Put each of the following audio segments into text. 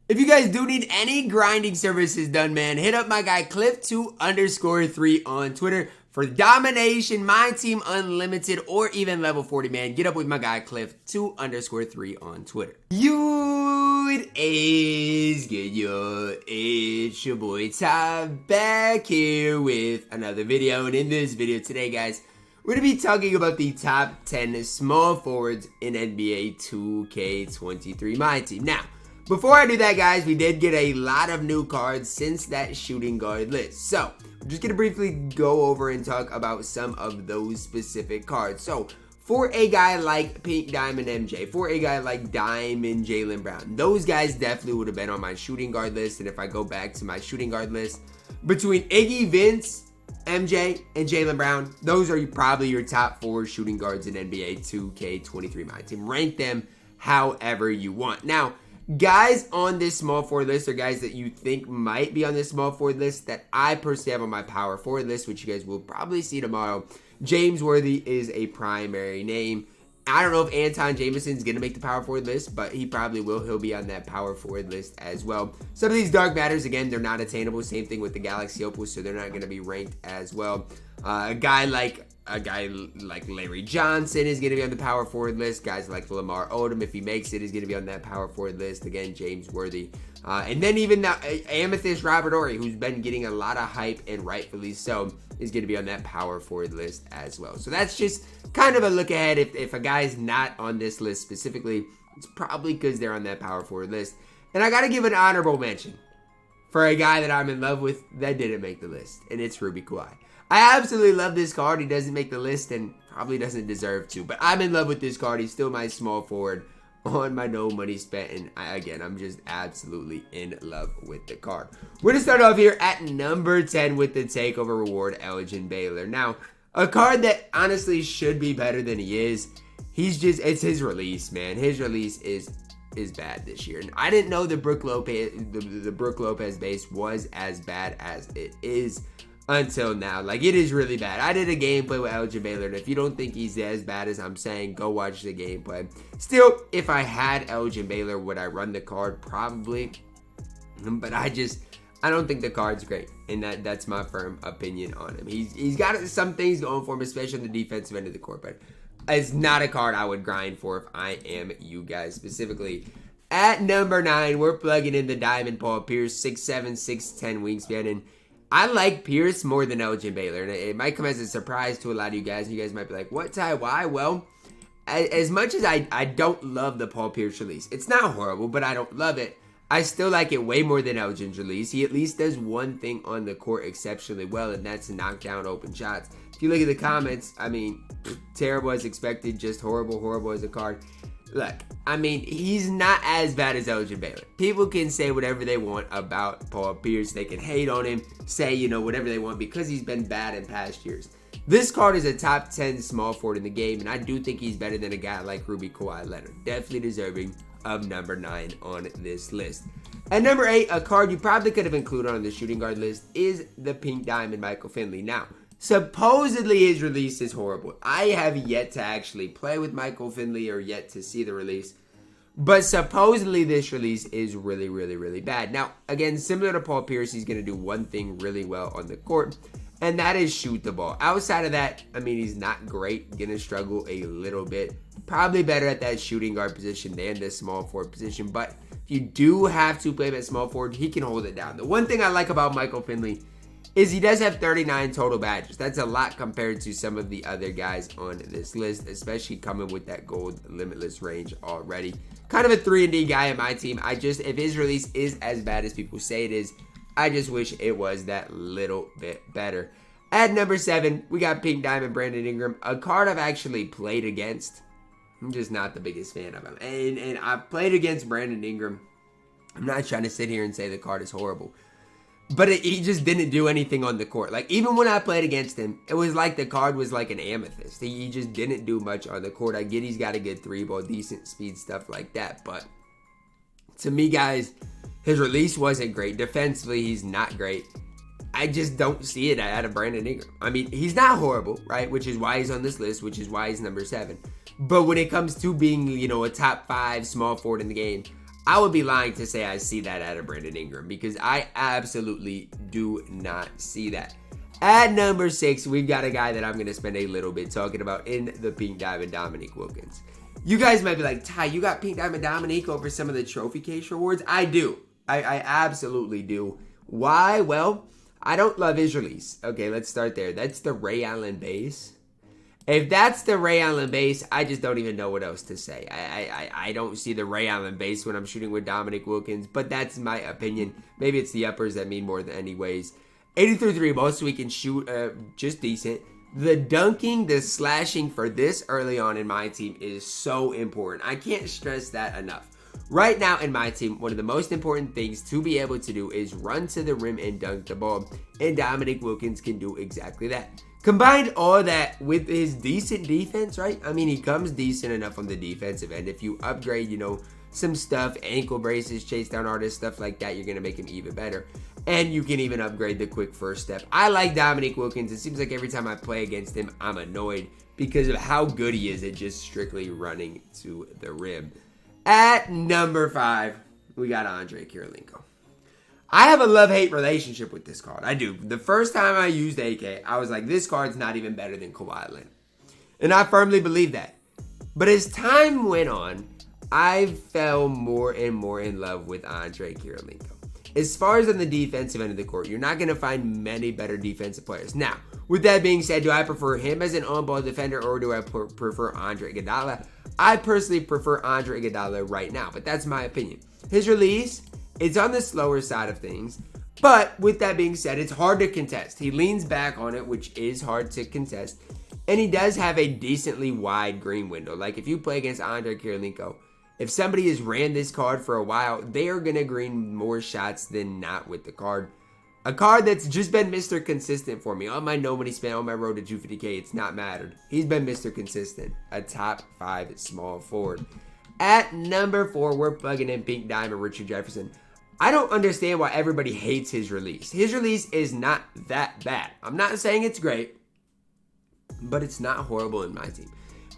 If you guys do need any grinding services done, man, hit up my guy Cliff2_3 on Twitter for domination, MyTEAM Unlimited, or even level 40, man. Get up with my guy Cliff2_3 on Twitter. It is good, yo. It's your boy Ty back here with another video. And in this video today, guys, we're going to be talking about the top 10 small forwards in NBA 2K23 MyTEAM. Now, before I do that, guys, we did get a lot of new cards since that shooting guard list. So, I'm just going to briefly go over and talk about some of those specific cards. So, for a guy like Pink Diamond MJ, for a guy like Diamond Jaylen Brown, those guys definitely would have been on my shooting guard list. And if I go back to my shooting guard list, between Iggy, Vince, MJ, and Jaylen Brown, those are probably your top 4 shooting guards in NBA 2K23 MyTEAM. Rank them however you want. Now, guys on this small forward list are guys that you think might be on this small forward list that I personally have on my power forward list, which you guys will probably see tomorrow. James Worthy is a primary name. I don't know if Anton Jameson's going to make the power forward list, but he probably will. He'll be on that power forward list as well. Some of these dark matters, again, they're not attainable. Same thing with the Galaxy Opal, so they're not going to be ranked as well. A guy like Larry Johnson is going to be on the power forward list. Guys like Lamar Odom, if he makes it, is going to be on that power forward list. Again, James Worthy. And then even the Amethyst Robert Horry, who's been getting a lot of hype, and rightfully so, is going to be on that power forward list as well. So that's just kind of a look ahead. If a guy's not on this list specifically, it's probably because they're on that power forward list. And I got to give an honorable mention for a guy that I'm in love with that didn't make the list, and it's Ruby Kawhi. I absolutely love this card. He doesn't make the list and probably doesn't deserve to, but I'm in love with this card. He's still my small forward on my no money spent, and I'm just absolutely in love with the card. We're going to start off here at number 10 with the takeover reward, Elgin Baylor. Now, a card that honestly should be better than he is. It's his release, man. His release is bad this year. And I didn't know the Brook Lopez base was as bad as it is until now. Like, it is really bad. I did a gameplay with Elgin Baylor, and if you don't think he's as bad as I'm saying, go watch the gameplay. Still, if I had Elgin Baylor, would I run the card? Probably. But I don't think the card's great, and that's my firm opinion on him. He's got some things going for him, especially on the defensive end of the court, but it's not a card I would grind for if I am you guys specifically. At number 9, we're plugging in the Diamond Paul Pierce, 6'7", 6'10" wingspan, and I like Pierce more than Elgin Baylor, and it might come as a surprise to a lot of you guys. You guys might be like, what, Ty? Why? Well, as much as I don't love the Paul Pierce release, it's not horrible, but I don't love it. I still like it way more than Elgin's release. He at least does one thing on the court exceptionally well, and that's knock down open shots. If you look at the comments, I mean, terrible as expected, just horrible as a card. Look, I mean, he's not as bad as Elgin Baylor. People can say whatever they want about Paul Pierce. They can hate on him, say, whatever they want because he's been bad in past years. This card is a top 10 small forward in the game, and I do think he's better than a guy like Ruby Kawhi Leonard. Definitely deserving of number 9 on this list. At number 8, a card you probably could have included on the shooting guard list is the Pink Diamond Michael Finley. Now, supposedly his release is horrible. I have yet to actually play with Michael Finley or yet to see the release. But supposedly this release is really bad. Now, again, similar to Paul Pierce, he's going to do one thing really well on the court, and that is shoot the ball. Outside of that, I mean, he's not great. Going to struggle a little bit. Probably better at that shooting guard position than the small forward position. But if you do have to play him at small forward, he can hold it down. The one thing I like about Michael Finley is he does have 39 total badges. That's a lot compared to some of the other guys on this list, especially coming with that gold limitless range already. Kind of a 3-and-D guy in my team. If his release is as bad as people say it is, I just wish it was that little bit better. At number 7, we got Pink Diamond Brandon Ingram, a card I've actually played against. I'm just not the biggest fan of him. And I've played against Brandon Ingram. I'm not trying to sit here and say the card is horrible. But he just didn't do anything on the court. Like, even when I played against him, it was like the card was like an amethyst. He just didn't do much on the court. I get he's got a good 3-ball, decent speed, stuff like that. But to me, guys, his release wasn't great. Defensively, he's not great. I just don't see it out of Brandon Ingram. I mean, he's not horrible, right? Which is why he's on this list, which is why he's number 7. But when it comes to being, a top 5 small forward in the game, I would be lying to say I see that out of Brandon Ingram because I absolutely do not see that. At number 6, we've got a guy that I'm going to spend a little bit talking about in the Pink Diamond, Dominique Wilkins. You guys might be like, Ty, you got Pink Diamond Dominique over some of the trophy case rewards? I do. I absolutely do. Why? Well, I don't love his release. Okay, let's start there. That's the Ray Allen base. If that's the Ray Allen base, I just don't even know what else to say. I don't see the Ray Allen base when I'm shooting with Dominique Wilkins, but that's my opinion. Maybe it's the uppers that mean more than anyways. 83 3 ball, so we can shoot just decent. The dunking, the slashing for this early on in my team is so important. I can't stress that enough. Right now in my team, one of the most important things to be able to do is run to the rim and dunk the ball. And Dominique Wilkins can do exactly that. Combined all that with his decent defense, right? I mean, he comes decent enough on the defensive end. If you upgrade, you know, some stuff, ankle braces, chase down artists, stuff like that, you're going to make him even better. And you can even upgrade the quick first step. I like Dominique Wilkins. It seems like every time I play against him, I'm annoyed because of how good he is at just strictly running to the rim. At number 5, we got Andrei Kirilenko. I have a love-hate relationship with this card. I do. The first time I used AK, I was like, this card's not even better than Kawhi Leonard. And I firmly believe that. But as time went on, I fell more and more in love with Andrei Kirilenko. As far as on the defensive end of the court, you're not going to find many better defensive players. Now, with that being said, do I prefer him as an on-ball defender or do I prefer Andre Iguodala? I personally prefer Andre Iguodala right now, but that's my opinion. His release, it's on the slower side of things, but with that being said, it's hard to contest. He leans back on it, which is hard to contest, and he does have a decently wide green window. Like if you play against Andrei Kirilenko, if somebody has ran this card for a while, they are going to green more shots than not with the card. A card that's just been Mr. Consistent for me. On my nobody spent, on my road to 250K, it's not mattered. He's been Mr. Consistent. A top 5 small forward. At number 4, we're plugging in Pink Diamond Richard Jefferson. I don't understand why everybody hates his release. His release is not that bad. I'm not saying it's great, but it's not horrible in my team.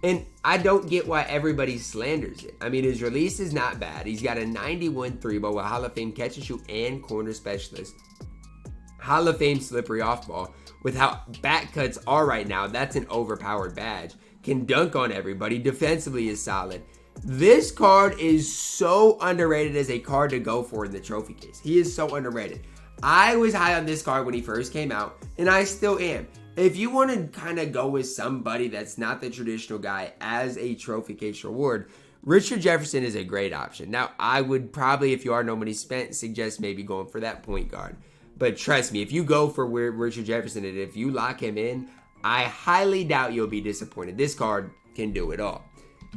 And I don't get why everybody slanders it. I mean, his release is not bad. He's got a 91 3-ball with Hall of Fame catch and shoot and corner specialist. Hall of Fame slippery off ball. With how back cuts are right now, that's an overpowered badge. Can dunk on everybody. Defensively is solid. This card is so underrated as a card to go for in the trophy case. He is so underrated. I was high on this card when he first came out, and I still am. If you want to kind of go with somebody that's not the traditional guy as a trophy case reward, Richard Jefferson is a great option. Now, I would probably, if you are no money spent, suggest maybe going for that point guard. But trust me, if you go for where Richard Jefferson is, if you lock him in, I highly doubt you'll be disappointed. This card can do it all.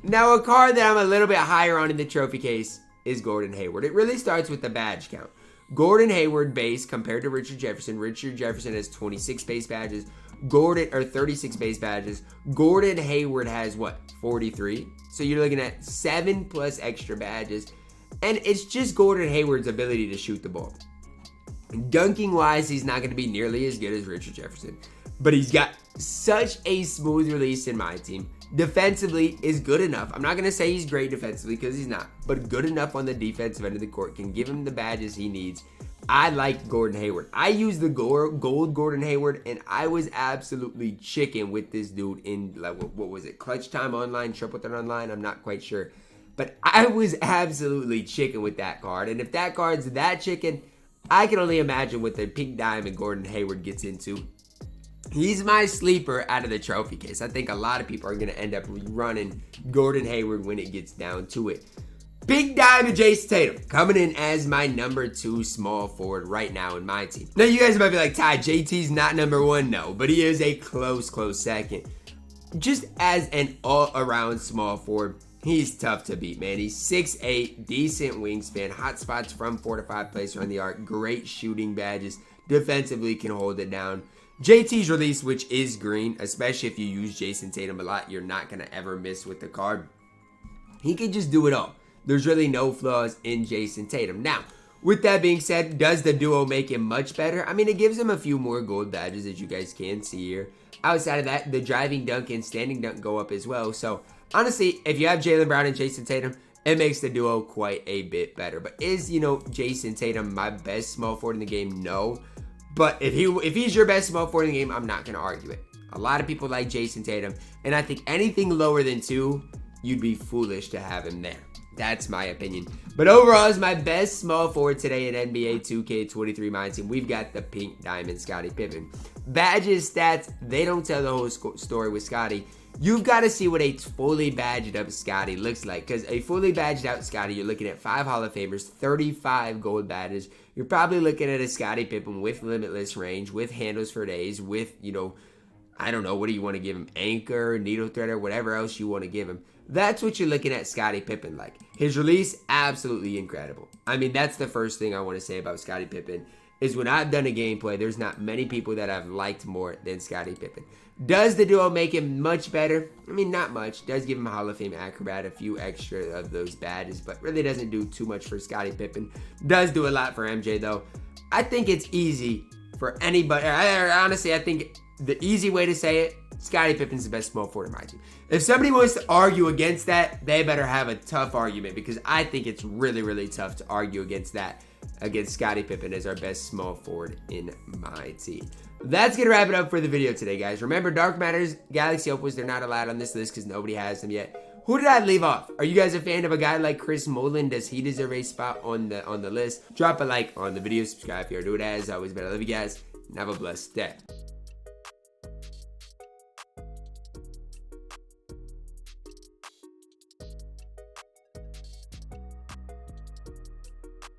Now, a card that I'm a little bit higher on in the trophy case is Gordon Hayward. It really starts with the badge count. Gordon Hayward base compared to Richard Jefferson. Richard Jefferson has 26 base badges. 36 base badges. Gordon Hayward has what? 43. So you're looking at 7 plus extra badges. And it's just Gordon Hayward's ability to shoot the ball. Dunking wise, he's not going to be nearly as good as Richard Jefferson. But he's got such a smooth release in my team. Defensively is good enough. I'm not going to say he's great defensively because he's not. But good enough on the defensive end of the court. Can give him the badges he needs. I like Gordon Hayward. I used the gold Gordon Hayward, and I was absolutely chicken with this dude in, like, what was it? Clutch Time Online, Triple Threat Online? I'm not quite sure. But I was absolutely chicken with that card. And if that card's that chicken, I can only imagine what the Pink Diamond Gordon Hayward gets into. He's my sleeper out of the trophy case. I think a lot of people are going to end up running Gordon Hayward when it gets down to it. Pink Diamond Jace Tatum coming in as my number 2 small forward right now in my team. Now you guys might be like, Ty, JT's not number 1. No, but he is a close second. Just as an all-around small forward, he's tough to beat, man. He's 6'8", decent wingspan, hot spots from 4 to 5 places around the arc, great shooting badges, defensively can hold it down. JT's release, which is green, especially if you use Jason Tatum a lot, you're not going to ever miss with the card. He can just do it all. There's really no flaws in Jason Tatum. Now, with that being said, does the duo make him much better? I mean, it gives him a few more gold badges, as you guys can see here. Outside of that, the driving dunk and standing dunk go up as well. So, honestly, if you have Jaylen Brown and Jason Tatum, it makes the duo quite a bit better. But is, you know, Jason Tatum my best small forward in the game? No. But if he's your best small forward in the game, I'm not going to argue it. A lot of people like Jason Tatum, and I think anything lower than 2, you'd be foolish to have him there. That's my opinion. But overall, is my best small forward today in NBA 2K23 MyTEAM. We've got the pink diamond Scottie Pippen. Badges, stats, they don't tell the whole story with Scotty. You've got to see what a fully badged up Scotty looks like. Because a fully badged out Scotty, you're looking at 5 Hall of Famers, 35 gold badges. You're probably looking at a Scottie Pippen with limitless range, with handles for days, with, you know, I don't know, what do you want to give him? Anchor, needle threader, whatever else you want to give him. That's what you're looking at Scottie Pippen like. His release, absolutely incredible. I mean, that's the first thing I want to say about Scottie Pippen, is when I've done a gameplay, there's not many people that I've liked more than Scottie Pippen. Does the duo make him much better? I mean, not much. Does give him a Hall of Fame acrobat, a few extra of those badges, but really doesn't do too much for Scottie Pippen. Does do a lot for MJ, though. I think it's easy for anybody. Honestly, I think the easy way to say it, Scottie Pippen's the best small forward in my team. If somebody wants to argue against that, they better have a tough argument, because I think it's really, really tough to argue against that, against Scottie Pippen as our best small forward in my team. That's going to wrap it up for the video today, guys. Remember, Dark Matters, Galaxy Opals, they're not allowed on this list because nobody has them yet. Who did I leave off? Are you guys a fan of a guy like Chris Mullin? Does he deserve a spot on the list? Drop a like on the video, subscribe if you are new. As always, but I love you guys, and have a blessed day.